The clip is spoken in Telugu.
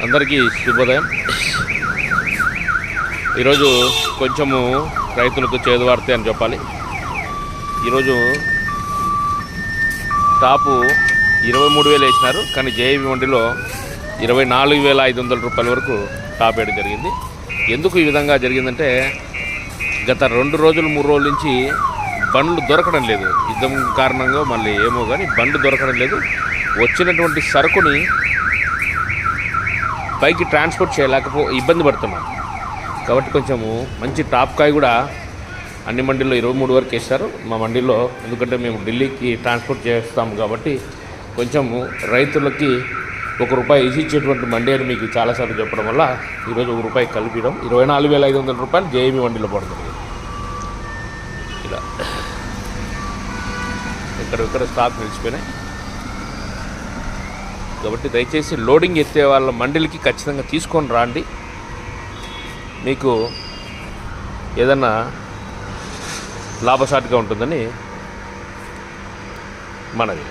అందరికీ శుభోదయం. ఈరోజు కొంచెము రైతులకు చేదు వార్తే అని చెప్పాలి. ఈరోజు టాపు 23,000 వేసినారు, కానీ జేఏబీ మండిలో 24,500 రూపాయల వరకు టాప్ వేయడం జరిగింది. ఎందుకు ఈ విధంగా జరిగిందంటే గత 2 రోజులు 3 రోజుల నుంచి బండ్లు దొరకడం లేదు. యుద్ధం కారణంగా మళ్ళీ ఏమో కానీ బండ్లు దొరకడం లేదు. వచ్చినటువంటి సరుకుని పైకి ట్రాన్స్పోర్ట్ ఇబ్బంది పడుతున్నాం. కాబట్టి కొంచెము మంచి టాప్ కాయ కూడా అన్ని మండీల్లో 23 వరకు వేస్తారు మా మండీలో. ఎందుకంటే మేము ఢిల్లీకి ట్రాన్స్పోర్ట్ చేస్తాము కాబట్టి కొంచెము రైతులకి ₹1 ఇచ్చేటువంటి మండీ అని మీకు చాలాసార్లు చెప్పడం వల్ల ఈరోజు ₹1 కలిపడం 24,500 రూపాయలు జేఏబీ మండీలో పడుతుంది. ఇలా ఇక్కడ స్టాక్ నిలిచిపోయినాయి కాబట్టి దయచేసి లోడింగ్ ఎత్తే వాళ్ళ మండలికి ఖచ్చితంగా తీసుకొని రాండి. మీకు ఏదన్నా లాభసాటిగా ఉంటుందని మనది.